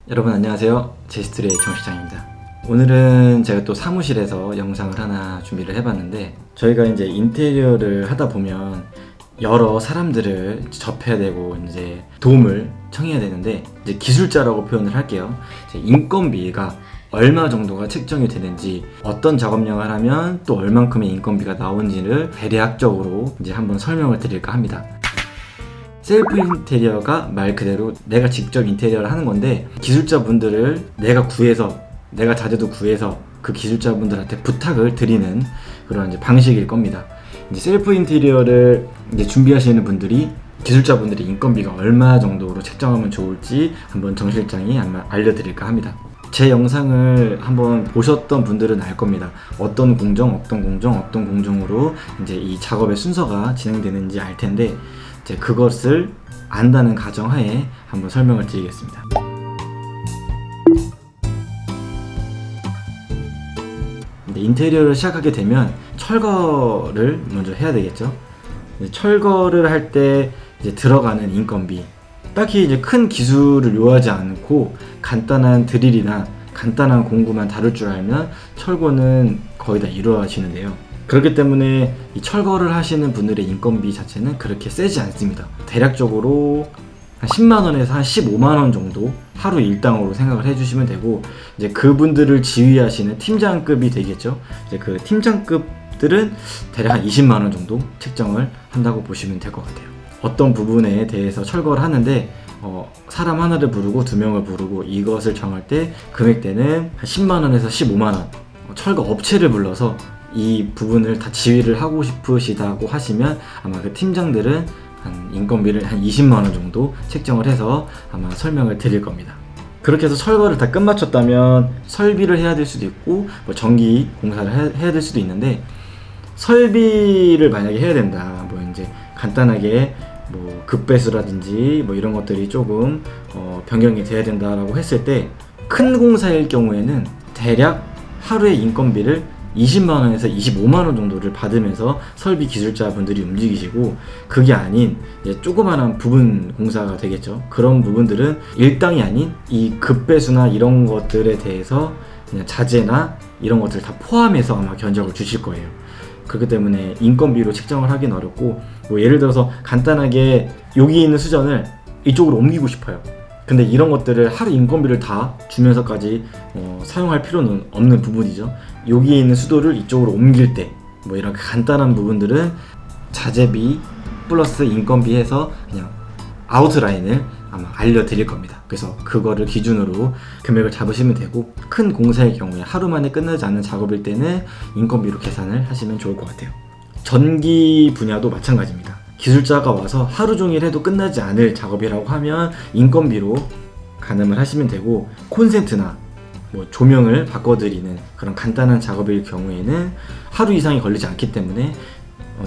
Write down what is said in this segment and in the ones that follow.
여러분 안녕하세요. 제스트레이 정실장입니다. 오늘은 제가 또 사무실에서 영상을 하나 준비를 해봤는데, 저희가 이제 인테리어를 하다 보면 여러 사람들을 접해야 되고 이제 도움을 청해야 되는데, 이제 기술자라고 표현을 할게요. 이제 인건비가 얼마 정도가 책정이 되는지, 어떤 작업량을 하면 또 얼만큼의 인건비가 나오는지를 대략적으로 이제 한번 설명을 드릴까 합니다. 셀프 인테리어가 말 그대로 내가 직접 인테리어를 하는 건데, 기술자분들을 내가 자재도 구해서 그 기술자분들한테 부탁을 드리는 그런 이제 방식일 겁니다. 이제 셀프 인테리어를 이제 준비하시는 분들이 기술자분들의 인건비가 얼마 정도로 책정하면 좋을지 한번 정 실장이 아마 알려드릴까 합니다. 제 영상을 한번 보셨던 분들은 알 겁니다. 어떤 공정으로 이제 이 작업의 순서가 진행되는지 알 텐데, 이제 그것을 안다는 가정하에 한번 설명을 드리겠습니다. 인테리어를 시작하게 되면 철거를 먼저 해야 되겠죠. 철거를 할 때 이제 들어가는 인건비, 딱히 이제 큰 기술을 요하지 않고 간단한 드릴이나 간단한 공구만 다룰 줄 알면 철거는 거의 다 이루어지는데요. 그렇기 때문에 이 철거를 하시는 분들의 인건비 자체는 그렇게 세지 않습니다. 대략적으로 한 10만원에서 한 15만원 정도 하루 일당으로 생각을 해주시면 되고, 이제 그분들을 지휘하시는 팀장급이 되겠죠. 이제 그 팀장급들은 대략 한 20만원 정도 책정을 한다고 보시면 될 것 같아요. 어떤 부분에 대해서 철거를 하는데 사람 하나를 부르고 2명을 부르고 이것을 정할 때 금액대는 한 10만원에서 15만원, 철거 업체를 불러서 이 부분을 다 지휘를 하고 싶으시다고 하시면 아마 그 팀장들은 한 인건비를 한 20만원 정도 책정을 해서 아마 설명을 드릴 겁니다. 그렇게 해서 철거를 다 끝마쳤다면 설비를 해야 될 수도 있고, 뭐 전기 공사를 해야 될 수도 있는데, 설비를 만약에 해야 된다, 뭐 이제 간단하게 뭐 급배수라든지 뭐 이런 것들이 조금 변경이 돼야 된다라고 했을 때, 큰 공사일 경우에는 대략 하루에 인건비를 20만원에서 25만원 정도를 받으면서 설비 기술자분들이 움직이시고, 그게 아닌 이제 조그마한 부분 공사가 되겠죠. 그런 부분들은 일당이 아닌 이 급배수나 이런 것들에 대해서 그냥 자재나 이런 것들을 다 포함해서 아마 견적을 주실 거예요. 그렇기 때문에 인건비로 책정을 하긴 어렵고, 뭐 예를 들어서 간단하게 여기 있는 수전을 이쪽으로 옮기고 싶어요. 근데 이런 것들을 하루 인건비를 다 주면서까지 사용할 필요는 없는 부분이죠. 여기에 있는 수도를 이쪽으로 옮길 때 뭐 이런 간단한 부분들은 자재비 플러스 인건비 해서 그냥 아웃라인을 아마 알려드릴 겁니다. 그래서 그거를 기준으로 금액을 잡으시면 되고, 큰 공사의 경우에 하루 만에 끝나지 않는 작업일 때는 인건비로 계산을 하시면 좋을 것 같아요. 전기 분야도 마찬가지입니다. 기술자가 와서 하루 종일 해도 끝나지 않을 작업이라고 하면 인건비로 가늠을 하시면 되고, 콘센트나 뭐 조명을 바꿔드리는 그런 간단한 작업일 경우에는 하루 이상이 걸리지 않기 때문에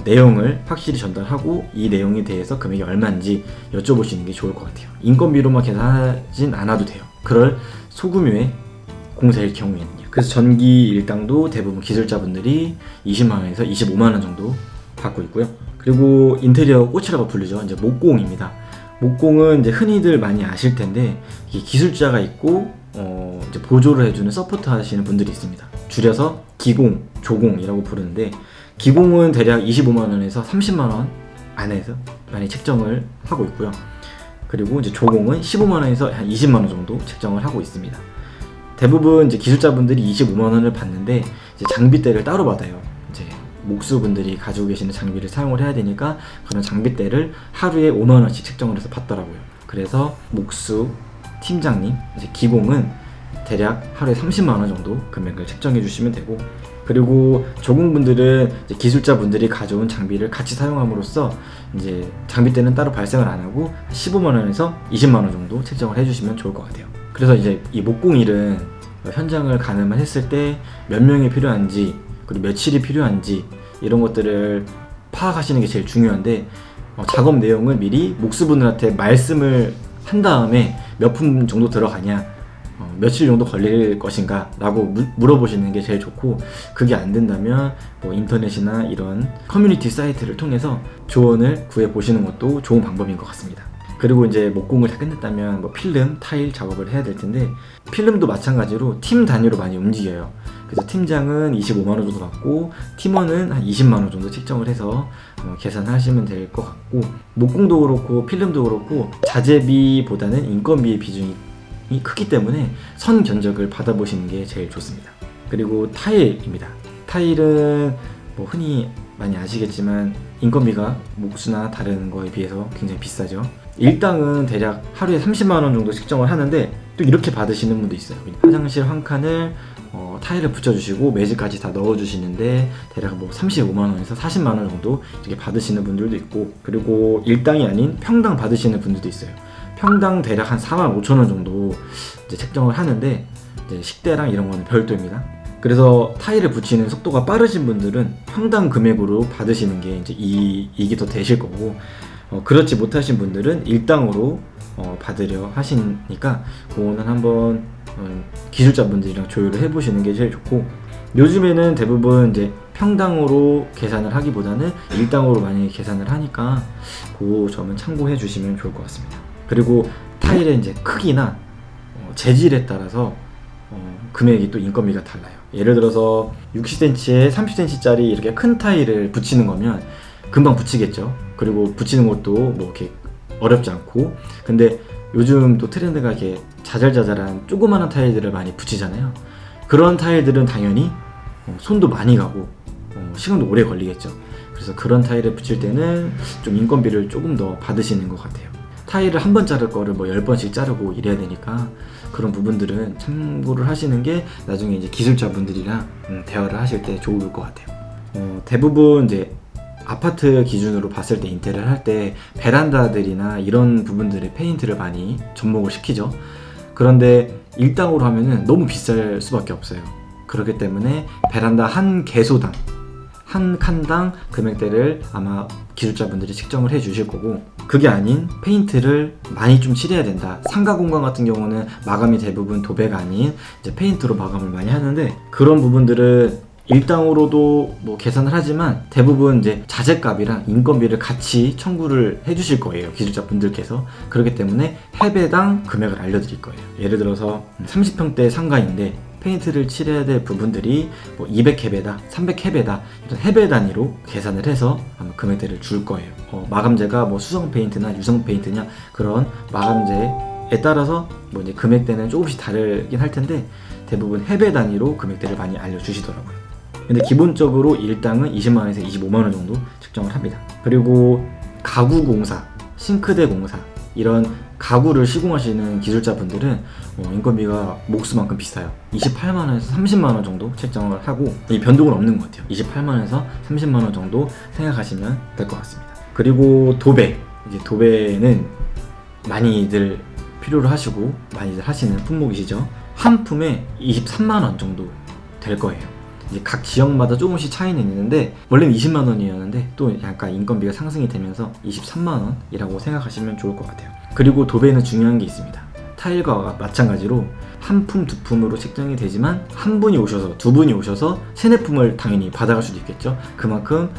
내용을 확실히 전달하고 이 내용에 대해서 금액이 얼마인지 여쭤보시는 게 좋을 것 같아요. 인건비로만 계산하진 않아도 돼요. 그럴 소규모의 공사일 경우에는요. 그래서 전기 일당도 대부분 기술자분들이 20만원에서 25만원 정도 받고 있고요. 그리고 인테리어 꽃이라고 불리죠. 이제 목공입니다. 목공은 이제 흔히들 많이 아실 텐데, 이게 기술자가 있고 이제 보조를 해주는 서포트 하시는 분들이 있습니다. 줄여서 기공, 조공이라고 부르는데, 기공은 대략 25만원에서 30만원 안에서 많이 책정을 하고 있고요. 그리고 이제 조공은 15만원에서 한 20만원 정도 책정을 하고 있습니다. 대부분 이제 기술자분들이 25만원을 받는데, 이제 장비대를 따로 받아요. 이제 목수분들이 가지고 계시는 장비를 사용을 해야 되니까 그런 장비대를 하루에 5만원씩 책정을 해서 받더라고요. 그래서 목수, 팀장님, 이제 기공은 대략 하루에 30만원 정도 금액을 책정해 주시면 되고, 그리고 조공분들은 이제 기술자분들이 가져온 장비를 같이 사용함으로써 이제 장비대는 따로 발생을 안 하고 15만원에서 20만원 정도 책정을 해주시면 좋을 것 같아요. 그래서 이제 이 목공일은 현장을 가늠을 했을 때 몇 명이 필요한지, 그리고 며칠이 필요한지 이런 것들을 파악하시는 게 제일 중요한데, 작업 내용을 미리 목수분들한테 말씀을 한 다음에 몇 분 정도 들어가냐, 며칠 정도 걸릴 것인가 라고 물어보시는 게 제일 좋고, 그게 안 된다면 뭐 인터넷이나 이런 커뮤니티 사이트를 통해서 조언을 구해 보시는 것도 좋은 방법인 것 같습니다. 그리고 이제 목공을 다 끝냈다면 뭐 필름, 타일 작업을 해야 될 텐데, 필름도 마찬가지로 팀 단위로 많이 움직여요. 그래서 팀장은 25만원 정도 받고 팀원은 한 20만원 정도 책정을 해서 계산하시면 될 것 같고, 목공도 그렇고 필름도 그렇고 자재비보다는 인건비의 비중이 크기 때문에 선 견적을 받아보시는 게 제일 좋습니다. 그리고 타일입니다. 타일은 뭐 흔히 많이 아시겠지만 인건비가 목수나 다른 거에 비해서 굉장히 비싸죠. 일당은 대략 하루에 30만원 정도 책정을 하는데, 또 이렇게 받으시는 분도 있어요. 화장실 한 칸을 타일을 붙여주시고 매직까지 다 넣어주시는데 대략 뭐 35만원에서 40만원 정도 이렇게 받으시는 분들도 있고, 그리고 일당이 아닌 평당 받으시는 분들도 있어요. 평당 대략 한 45,000원 정도 이제 책정을 하는데, 이제 식대랑 이런 거는 별도입니다. 그래서 타일을 붙이는 속도가 빠르신 분들은 평당 금액으로 받으시는 게 이제 이익이 더 되실 거고, 그렇지 못하신 분들은 일당으로 받으려 하시니까 그거는 한번 기술자분들이랑 조율을 해보시는 게 제일 좋고, 요즘에는 대부분 이제 평당으로 계산을 하기보다는 일당으로 많이 계산을 하니까 그 점은 참고해 주시면 좋을 것 같습니다. 그리고 타일의 이제 크기나 재질에 따라서 금액이 또 인건비가 달라요. 예를 들어서 60cm에 30cm짜리 이렇게 큰 타일을 붙이는 거면 금방 붙이겠죠. 그리고 붙이는 것도 뭐 이렇게 어렵지 않고, 근데 요즘 또 트렌드가 이렇게 자잘자잘한 조그마한 타일들을 많이 붙이잖아요. 그런 타일들은 당연히 손도 많이 가고 시간도 오래 걸리겠죠. 그래서 그런 타일을 붙일 때는 좀 인건비를 조금 더 받으시는 것 같아요. 타일을 한 번 자를 거를 뭐 10번씩 자르고 이래야 되니까 그런 부분들은 참고를 하시는 게 나중에 이제 기술자분들이랑 대화를 하실 때 좋을 것 같아요. 대부분 이제 아파트 기준으로 봤을 때 인테리어를 할 때 베란다들이나 이런 부분들의 페인트를 많이 접목을 시키죠. 그런데 일당으로 하면은 너무 비쌀 수밖에 없어요. 그렇기 때문에 베란다 한 개소당, 한 칸당 금액대를 아마 기술자분들이 책정을 해 주실 거고, 그게 아닌 페인트를 많이 좀 칠해야 된다. 상가 공간 같은 경우는 마감이 대부분 도배가 아닌 이제 페인트로 마감을 많이 하는데, 그런 부분들은 일당으로도 뭐 계산을 하지만 대부분 이제 자재값이랑 인건비를 같이 청구를 해주실 거예요, 기술자분들께서. 그렇기 때문에 해배당 금액을 알려드릴 거예요. 예를 들어서 30평대 상가인데 페인트를 칠해야 될 부분들이 뭐 200해배다, 300해배다 이런 해배 단위로 계산을 해서 아마 금액대를 줄 거예요. 마감재가 뭐 수성 페인트나 유성 페인트냐, 그런 마감재에 따라서 뭐 이제 금액대는 조금씩 다르긴 할 텐데 대부분 해배 단위로 금액대를 많이 알려주시더라고요. 근데 기본적으로 일당은 20만원에서 25만원 정도 책정을 합니다. 그리고 가구 공사, 싱크대 공사, 이런 가구를 시공하시는 기술자분들은 인건비가 목수만큼 비싸요. 28만원에서 30만원 정도 책정을 하고, 이 변동은 없는 것 같아요. 28만원에서 30만원 정도 생각하시면 될 것 같습니다. 그리고 도배, 이제 도배는 많이들 필요로 하시고 많이들 하시는 품목이시죠. 한 품에 23만원 정도 될 거예요. 이제 각 지역마다 조금씩 차이는 있는데 원래는 20만원이었는데 또 약간 인건비가 상승이 되면서 23만원이라고 생각하시면 좋을 것 같아요. 그리고 도배는 중요한 게 있습니다. 타일과 마찬가지로 한 품, 두 품으로 책정이 되지만 한 분이 오셔서, 두 분이 오셔서 세네 품을 당연히 받아갈 수도 있겠죠. 그만큼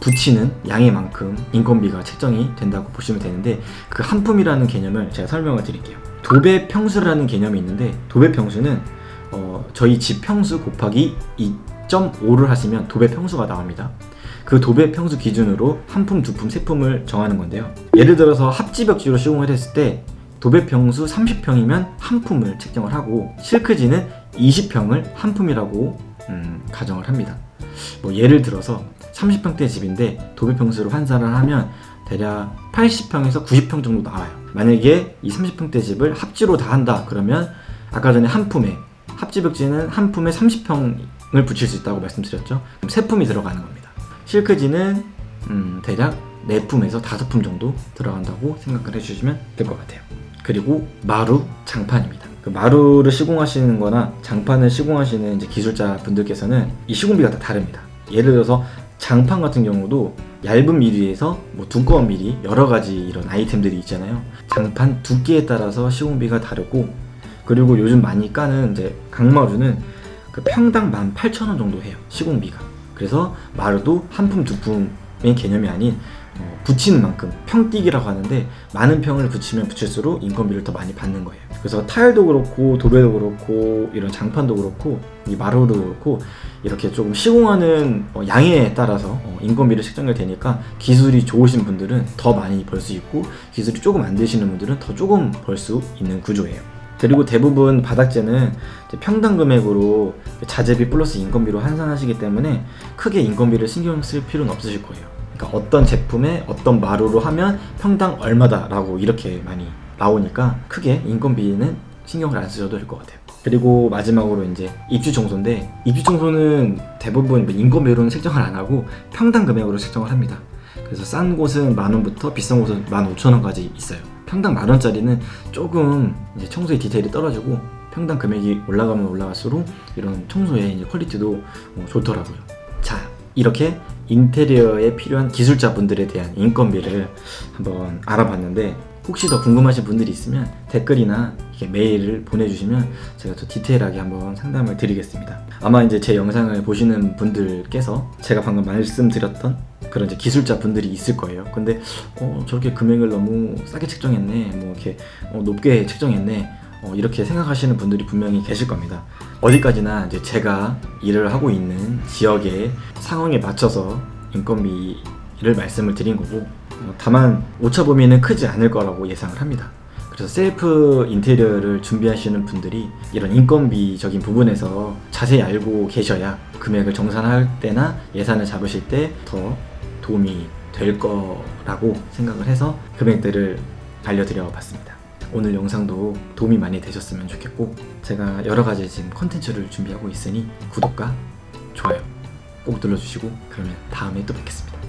붙이는 양의 만큼 인건비가 책정이 된다고 보시면 되는데, 그 한 품이라는 개념을 제가 설명을 드릴게요. 도배 평수라는 개념이 있는데, 도배 평수는 저희 집 평수 곱하기 2.5를 하시면 도배 평수가 나옵니다. 그 도배 평수 기준으로 한 품, 두 품, 세 품을 정하는 건데요. 예를 들어서 합지벽지로 시공을 했을 때 도배 평수 30평이면 한 품을 책정을 하고, 실크지는 20평을 한 품이라고 가정을 합니다. 뭐 예를 들어서 30평대 집인데 도배 평수로 환산을 하면 대략 80평에서 90평 정도 나와요. 만약에 이 30평대 집을 합지로 다 한다 그러면 아까 전에 한 품에, 합지벽지는 한 품에 30평을 붙일 수 있다고 말씀드렸죠. 그럼 3품이 들어가는 겁니다. 실크지는 대략 4품에서 5품 정도 들어간다고 생각을 해주시면 될 것 같아요. 그리고 마루, 장판입니다. 그 마루를 시공하시는 거나 장판을 시공하시는 이제 기술자 분들께서는 이 시공비가 다 다릅니다. 예를 들어서 장판 같은 경우도 얇은 미리에서 뭐 두꺼운 미리, 여러 가지 이런 아이템들이 있잖아요. 장판 두께에 따라서 시공비가 다르고, 그리고 요즘 많이 까는 이제 강마루는 그 평당 18,000원 정도 해요, 시공비가. 그래서 마루도 한 품 두 품의 개념이 아닌 붙이는 만큼 평뛰기라고 하는데, 많은 평을 붙이면 붙일수록 인건비를 더 많이 받는 거예요. 그래서 타일도 그렇고 도배도 그렇고 이런 장판도 그렇고 이 마루도 그렇고 이렇게 조금 시공하는 양에 따라서 인건비를 책정이 되니까, 기술이 좋으신 분들은 더 많이 벌 수 있고 기술이 조금 안 되시는 분들은 더 조금 벌 수 있는 구조예요. 그리고 대부분 바닥재는 평당 금액으로 자재비 플러스 인건비로 환산하시기 때문에 크게 인건비를 신경 쓸 필요는 없으실 거예요. 그러니까 어떤 제품에 어떤 마루로 하면 평당 얼마다 라고 이렇게 많이 나오니까 크게 인건비는 신경을 안 쓰셔도 될 것 같아요. 그리고 마지막으로 이제 입주 청소인데, 입주 청소는 대부분 인건비로는 책정을 안 하고 평당 금액으로 책정을 합니다. 그래서 싼 곳은 10,000원부터 비싼 곳은 15,000원까지 있어요. 평당 10,000원짜리는 조금 이제 청소의 디테일이 떨어지고, 평당 금액이 올라가면 올라갈수록 이런 청소의 이제 퀄리티도 좋더라고요. 자, 이렇게 인테리어에 필요한 기술자분들에 대한 인건비를 한번 알아봤는데, 혹시 더 궁금하신 분들이 있으면 댓글이나 이렇게 메일을 보내주시면 제가 더 디테일하게 한번 상담을 드리겠습니다. 아마 이제 제 영상을 보시는 분들께서 제가 방금 말씀드렸던 그런 이제 기술자 분들이 있을 거예요. 근데 저렇게 금액을 너무 싸게 책정했네, 뭐 이렇게 높게 책정했네, 이렇게 생각하시는 분들이 분명히 계실 겁니다. 어디까지나 이제 제가 일을 하고 있는 지역의 상황에 맞춰서 인건비를 말씀을 드린 거고, 다만 오차 범위는 크지 않을 거라고 예상을 합니다. 그래서 셀프 인테리어를 준비하시는 분들이 이런 인건비적인 부분에서 자세히 알고 계셔야 금액을 정산할 때나 예산을 잡으실 때 더 도움이 될 거라고 생각을 해서 금액들을 알려드려 봤습니다. 오늘 영상도 도움이 많이 되셨으면 좋겠고, 제가 여러가지 지금 컨텐츠를 준비하고 있으니 구독과 좋아요 꼭 눌러주시고, 그러면 다음에 또 뵙겠습니다.